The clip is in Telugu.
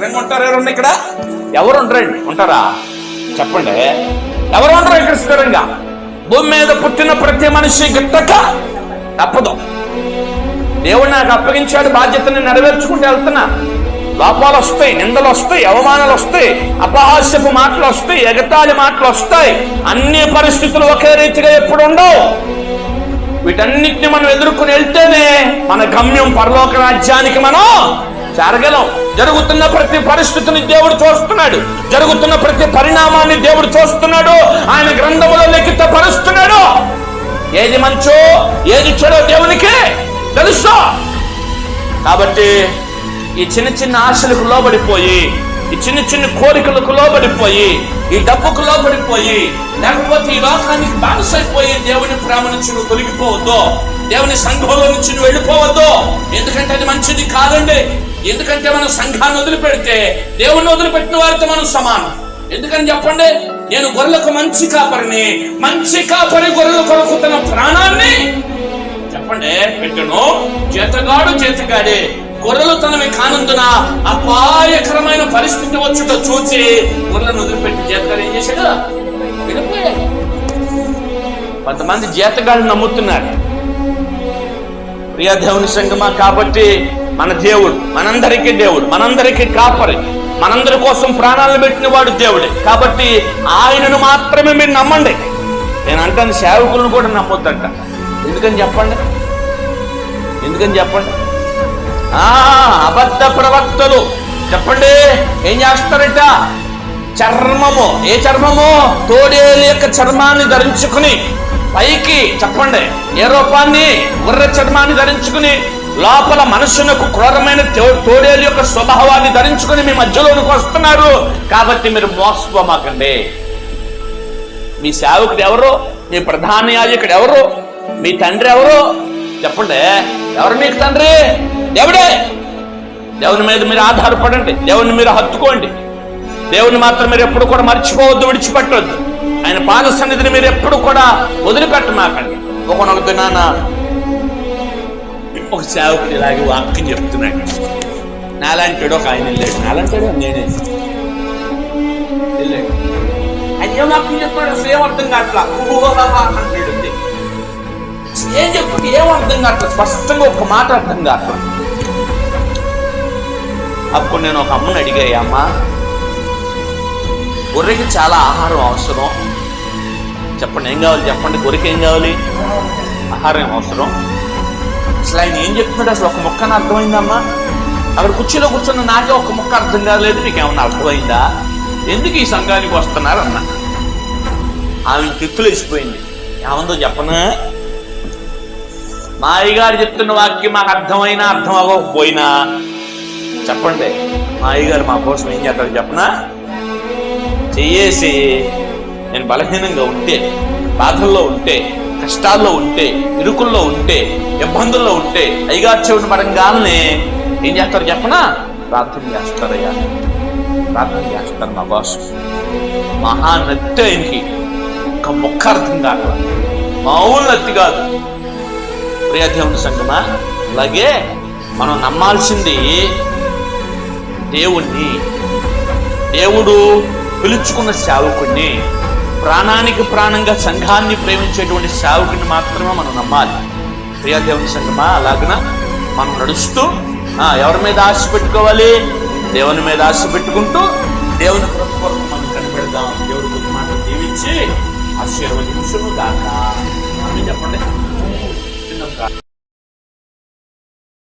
స్థిరంగా ఉంటారు ఎవరున్నా ఇక్కడ? ఎవరు ఉండరండి? ఉంటారా? చెప్పండి, ఎవరు ఉండరు ఇక్కడ స్థిరంగా? భూమి మీద పుట్టిన ప్రతి మనిషి గిట్టక తప్పదు. దేవుడు నాకు అప్పగించాడు, బాధ్యతని నెరవేర్చుకుంటూ వెళ్తున్నా. లోపాలు వస్తాయి, నిందలు వస్తాయి, అవమానాలు వస్తాయి, అపహాస్యపు మాటలు వస్తాయి, ఎగతాళి మాటలు వస్తాయి. అన్ని పరిస్థితులు ఒకే రీతిగా ఎప్పుడు ఉండవు. వీటన్నిటిని మనం ఎదుర్కొని వెళ్తేనే మన గమ్యం పరలోక రాజ్యానికి మనం చేరగలం. జరుగుతున్న ప్రతి పరిస్థితిని దేవుడు చూస్తున్నాడు, జరుగుతున్న ప్రతి పరిణామాన్ని దేవుడు చూస్తున్నాడు, ఆయన గ్రంథములో లిఖితపరుస్తున్నాడు. ఏది మంచో ఏది చెడో దేవునికి తెలుసు. కాబట్టి ఈ చిన్న చిన్న ఆశలకు లోబడిపోయి, ఈ చిన్న చిన్న కోరికలకు లోబడిపోయి, ఈ డబ్బుకు లోబడిపోయి, లేకపోతే ఈ లోకానికి బానిసైపోయి దేవుని ప్రేమ నుంచి నువ్వు తొలగిపోవద్దు, దేవుని సంఘంలో నుంచి నువ్వు వెళ్ళిపోవద్దు. ఎందుకంటే అది మంచిది కాదండి. ఎందుకంటే మనం సంఘాన్ని వదిలిపెడితే దేవుణ్ణి వదిలిపెట్టిన వారితో మనం సమానం. ఎందుకని చెప్పండి? నేను గొర్రెలకు మంచి కాపరిని, మంచి కాపరి గొర్రెల కొరకు తన ప్రాణాన్ని చెప్పండి పెట్టను. చేతగాడు చేతగాడే, గొర్రెలు తనవి కానందున అపాయకరమైన పరిస్థితి వచ్చుట చూచి గొర్రెలను వదిలిపెట్టి చేతగాడు ఏం చేశాడు? వెళ్ళిపోయాడు. కొంతమంది జీతగాళ్ళు నమ్ముతున్నారు. ప్రియ దేవుని సంగమా, కాబట్టి మన దేవుడు మనందరికీ దేవుడు, మనందరికీ కాపరి, మనందరి కోసం ప్రాణాలను పెట్టిన వాడు దేవుడే. కాబట్టి ఆయనను మాత్రమే మీరు నమ్మండి. నేను అంటాను, సేవకులను కూడా నమ్మొద్దంట. ఎందుకని చెప్పండి? ఎందుకని చెప్పండి? అబద్ధ ప్రవక్తలు చెప్పండి ఏం చేస్తారట? చర్మము, ఏ చర్మము? తోడేలు యొక్క చర్మాన్ని ధరించుకుని పైకి చెప్పండి ఏ రూపాన్ని? గుర్ర చర్మాన్ని ధరించుకుని లోపల మనుషునకు క్రూరమైన తోడేలు యొక్క స్వభావాన్ని ధరించుకుని మీ మధ్యలోనికి వస్తున్నారు. కాబట్టి మీరు మోసపోమాకండి. మీ సేవకుడు ఎవరు? మీ ప్రధాన యాజకుడు ఎవరు? మీ తండ్రి ఎవరు? చెప్పండి, ఎవరు మీకు తండ్రి? దేవుడే. దేవుని మీద మీరు ఆధారపడండి, దేవుని మీరు హత్తుకోండి. దేవుని మాత్రం మీరు ఎప్పుడు కూడా మర్చిపోవద్దు, విడిచిపెట్టవద్దు. ఆయన పాద సన్నిధిని మీరు ఎప్పుడు కూడా వదిలిపెట్టమాకండి. ఒకనొక దినాన ఒక సేవకుడు ఇలాగే వాక్యం చెప్తున్నాడు. నాలాంటాడు ఒక ఆయన వెళ్ళాడు. నాలంటాడు నేనే వెళ్ళాడు. ఆయన ఏం వాక్యం చెప్తాడు అసలు ఏం అర్థం కావట్లా. అంటాడు. ఏం చెప్తుంది ఏం అర్థం కావట్లా. స్పష్టంగా ఒక మాట అర్థం కావట్లా. అప్పుడు నేను ఒక అమ్మని అడిగాయి, అమ్మ గొర్రెకి చాలా ఆహారం అవసరం, చెప్పండి ఏం కావాలి? చెప్పండి, గొర్రెకి ఏం కావాలి? ఆహారం అవసరం. అసలు ఆయన ఏం చెప్తున్నాడు? అసలు ఒక ముక్కన అర్థమైందమ్మా? అక్కడ కుర్చీలో కూర్చున్న నాకే ఒక ముక్క అర్థం కాలేదు. మీకు ఏమన్నా అర్థమైందా? ఎందుకు ఈ సంఘానికి వస్తున్నారు అన్న. ఆమె తిత్తులు వేసిపోయింది. ఏమందో చెప్పనా? మా అయ్యగారు చెప్తున్న వాక్యం మాకు అర్థమైనా అర్థం అవ్వకపోయినా చెప్పండి, మా అయ్యగారు మా కోసం ఏం చేస్తారు చెప్పనా? చెయ్యేసి నేను బలహీనంగా ఉంటే, బాధల్లో ఉంటే, కష్టాల్లో ఉంటే, ఇరుకుల్లో ఉంటే, ఇబ్బందుల్లో ఉంటే అయ్యగారు చెవుని పడంగానే ఏం చేస్తారు చెప్పనా? ప్రార్థన చేస్తారయ్యా, ప్రార్థన చేస్తారు మా కోసం. మహానత్తి ఆయనకి ఒక మొక్క అర్థం కాదు, మామూలు నత్తి కాదు. ప్రియ దేవుని సంగమా, అలాగే మనం నమ్మాల్సింది దేవుణ్ణి. దేవుడు పిలుచుకున్న సేవకుడిని, ప్రాణానికి ప్రాణంగా సంఘాన్ని ప్రేమించేటువంటి సేవకుడిని మాత్రమే మనం నమ్మాలి. ప్రియ దేవుని సంగమా, అలాగన మనం నడుస్తూ ఎవరి మీద ఆశ పెట్టుకోవాలి? దేవుని మీద ఆశ పెట్టుకుంటూ దేవుని కొరకు మనం కనిపెడదాం. దేవుడి మాట దీవించి ఆశీర్వదించును గాక. చెప్పండి.